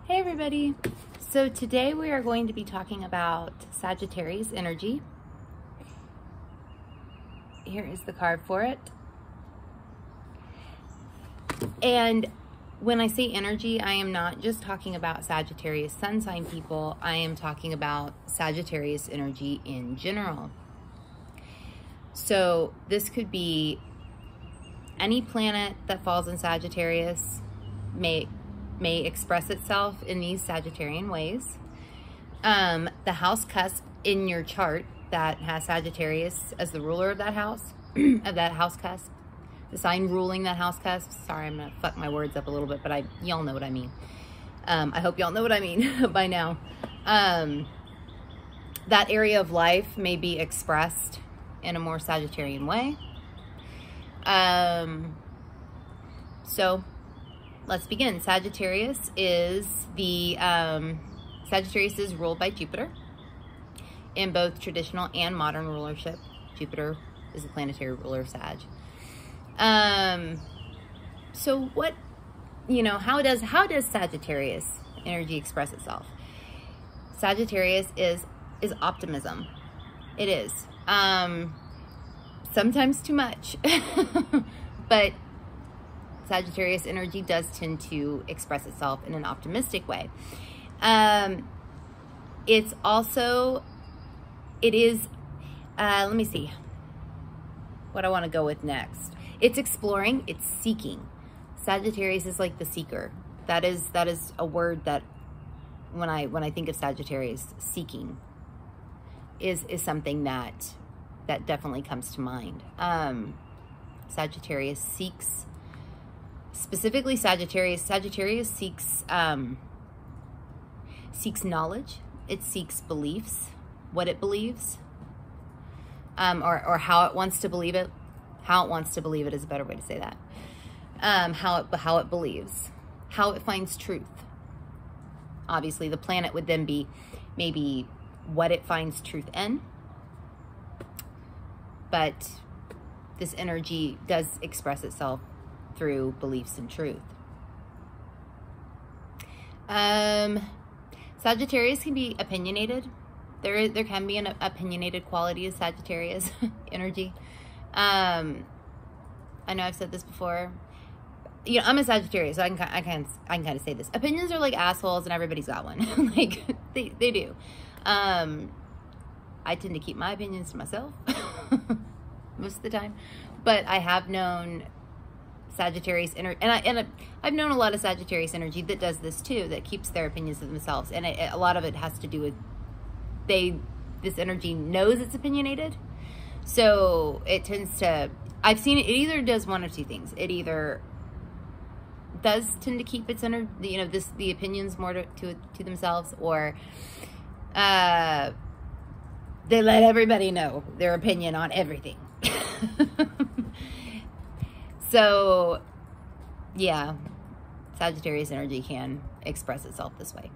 Hey everybody! So today we are going to be talking about Sagittarius Energy. Here is the card for it. And when I say energy, I am not just talking about Sagittarius sun sign people. I am talking about Sagittarius energy in general. So this could be any planet that falls in Sagittarius may express itself in these Sagittarian ways. The house cusp in your chart that has Sagittarius as the ruler of that house, cusp, the sign ruling that house cusp. Sorry, I'm gonna fuck my words up a little bit, but y'all know what I mean. I hope y'all know what I mean by now. That area of life may be expressed in a more Sagittarian way. So let's begin. Sagittarius is ruled by Jupiter in both traditional and modern rulership. Jupiter is the planetary ruler of Sag. So what, how does Sagittarius energy express itself? Sagittarius is optimism. It is. Sometimes too much, but Sagittarius energy does tend to express itself in an optimistic way. Let me see what I want to go with next. It's exploring, it's seeking. Sagittarius is like the seeker. That is a word that when I think of Sagittarius, seeking is something that definitely comes to mind. Sagittarius seeks. Specifically, Sagittarius seeks knowledge. It seeks beliefs, what it believes, or how it wants to believe it. How it wants to believe it is a better way to say that. How it believes, how it finds truth. Obviously, the planet would then be maybe what it finds truth in, but this energy does express itself through beliefs and truth. Sagittarius can be opinionated. There can be an opinionated quality of Sagittarius energy. I know I've said this before. I'm a Sagittarius, so I can kind of say this. Opinions are like assholes, and everybody's got one. Like they do. I tend to keep my opinions to myself most of the time, but I have known Sagittarius energy, and I've known a lot of Sagittarius energy that does this too, that keeps their opinions to themselves, and a lot of it has to do with this energy knows it's opinionated, so it tends to. I've seen it either does one or two things. It either does tend to keep its the opinions more to themselves, or they let everybody know their opinion on everything. So, yeah, Sagittarius energy can express itself this way.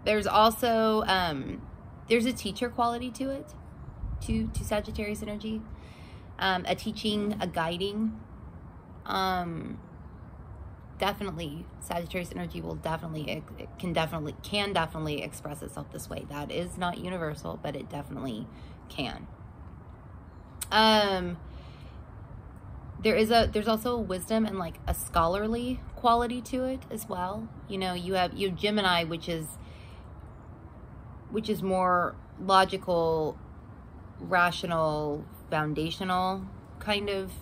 There's also, there's a teacher quality to it, to Sagittarius energy. A teaching, a guiding. Definitely, Sagittarius energy will can definitely express itself this way. That is not universal, but it definitely can. There's also wisdom and like a scholarly quality to it as well. You have Gemini, which is more logical, rational, foundational kind of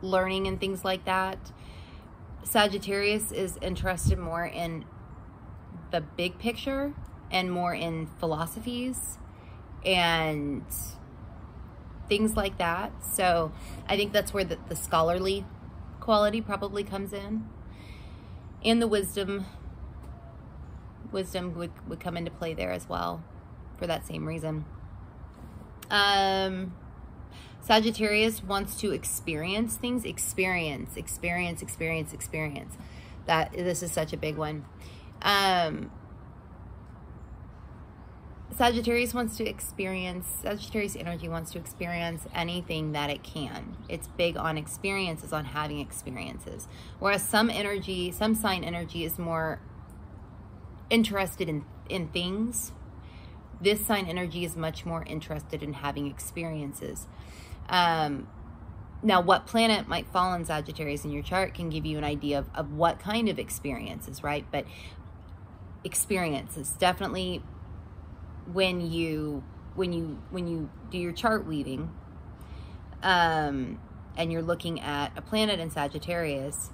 learning and things like that. Sagittarius is interested more in the big picture and more in philosophies and things like that. So I think that's where the scholarly quality probably comes in. And the wisdom would come into play there as well for that same reason. Sagittarius wants to experience things. Experience. This is such a big one. Sagittarius energy wants to experience anything that it can. It's big on experiences, on having experiences. Whereas some sign energy is more interested in things. This sign energy is much more interested in having experiences. Now, what planet might fall in Sagittarius in your chart can give you an idea of what kind of experiences, right? But experiences, definitely when you do your chart weaving, and you're looking at a planet in Sagittarius,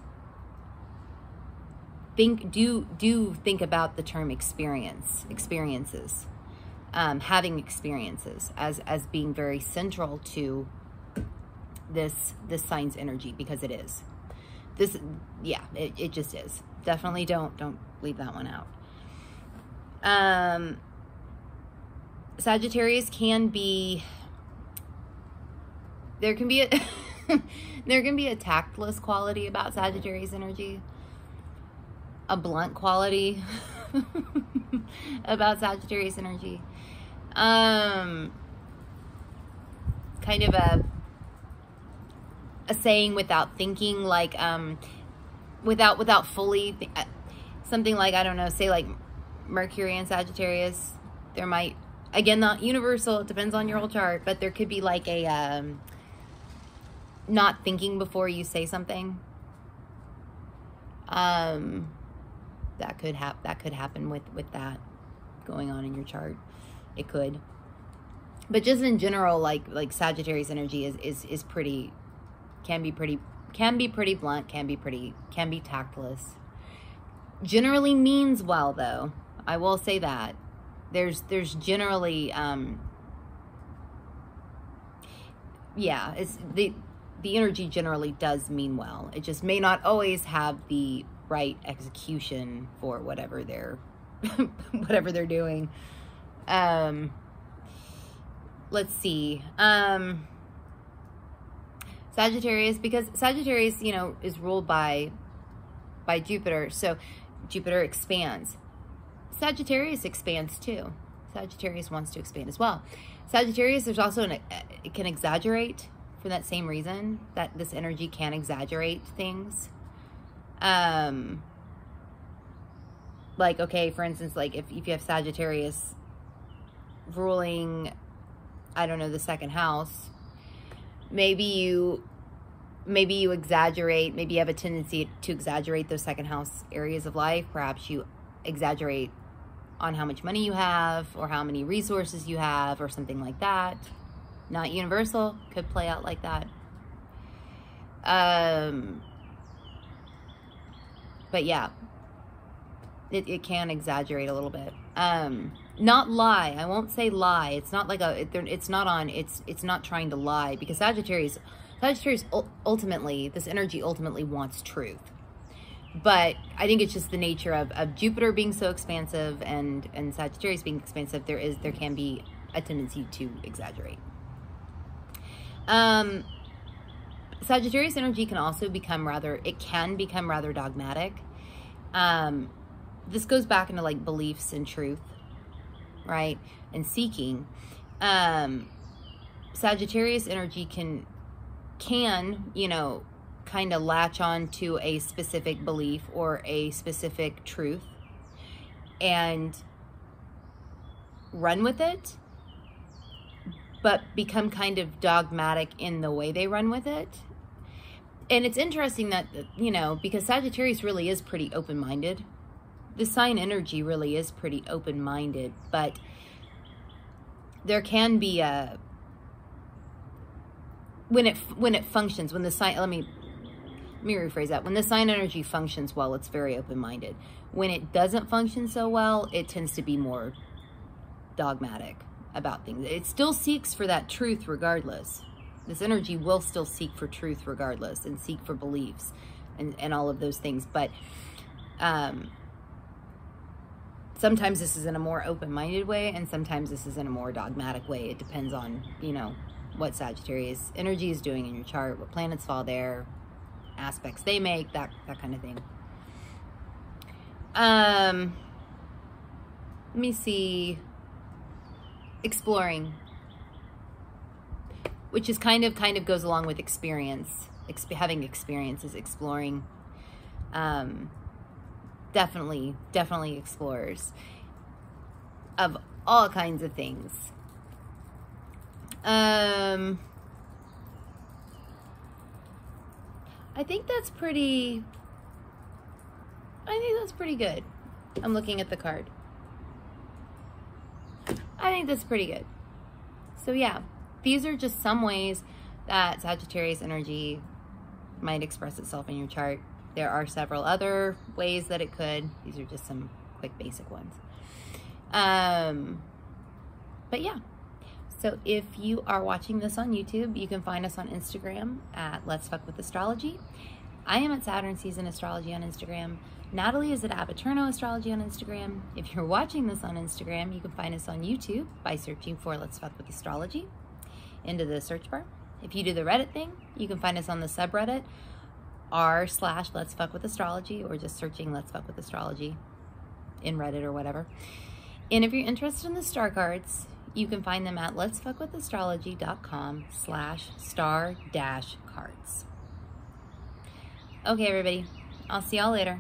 do think about the term experiences, having experiences as being very central to this sign's energy, because it is. It just is. Definitely don't leave that one out. Sagittarius can be, there can be a tactless quality about Sagittarius energy, a blunt quality about Sagittarius energy, kind of a saying without thinking, like without fully something like, I don't know, say like Mercury and Sagittarius. There might, again, not universal, it depends on your whole chart, but there could be like a not thinking before you say something. That could happen with that going on in your chart. It could. But just in general, like Sagittarius energy is pretty, can be pretty blunt, can be tactless. Generally means well, though. I will say that. There's generally it's the energy generally does mean well. It just may not always have the right execution for whatever they're doing. Let's see. Sagittarius, because Sagittarius, is ruled by Jupiter, so Jupiter expands. Sagittarius expands too. Sagittarius wants to expand as well. Sagittarius, there's also it can exaggerate for that same reason, that this energy can exaggerate things. Like, okay, for instance, like if you have Sagittarius ruling, I don't know, the second house, maybe you exaggerate, maybe you have a tendency to exaggerate those second house areas of life. Perhaps you exaggerate on how much money you have or how many resources you have or something like that. Not universal, could play out like that. But yeah, it can exaggerate a little bit. Not lie. I won't say lie. It's not like it's not trying to lie, because Sagittarius ultimately, this energy ultimately wants truth. But I think it's just the nature of Jupiter being so expansive and Sagittarius being expansive, there can be a tendency to exaggerate. Sagittarius energy can also become rather dogmatic. This goes back into like beliefs and truth, right? And seeking. Sagittarius energy can kind of latch on to a specific belief or a specific truth and run with it, but become kind of dogmatic in the way they run with it. And it's interesting that, because Sagittarius really is pretty open-minded. The sign energy really is pretty open-minded, but there can be a, when it functions, when the sign, let me rephrase that. When the sign energy functions well, it's very open-minded. When it doesn't function so well, it tends to be more dogmatic about things. It still seeks for that truth regardless. This energy will still seek for truth regardless, and seek for beliefs and all of those things. But sometimes this is in a more open-minded way, and sometimes this is in a more dogmatic way. It depends on, what Sagittarius energy is doing in your chart, what planets fall there, aspects they make, that kind of thing. Let me see. exploring, which is kind of goes along with experience. Having experiences, exploring. Definitely explorers of all kinds of things. I think that's pretty good. I'm looking at the card. I think that's pretty good. So yeah, these are just some ways that Sagittarius energy might express itself in your chart. There are several other ways that it could. These are just some quick basic ones. But yeah. So if you are watching this on YouTube, you can find us on Instagram at Let's Fuck With Astrology. I am at Saturn Season Astrology on Instagram. Natalie is at Abaturno Astrology on Instagram. If you're watching this on Instagram, you can find us on YouTube by searching for Let's Fuck With Astrology into the search bar. If you do the Reddit thing, you can find us on the subreddit r/Let's Fuck With Astrology, or just searching Let's Fuck With Astrology in Reddit or whatever. And if you're interested in the star cards, you can find them at letsfuckwithastrology.com/star-cards. Okay, everybody. I'll see y'all later.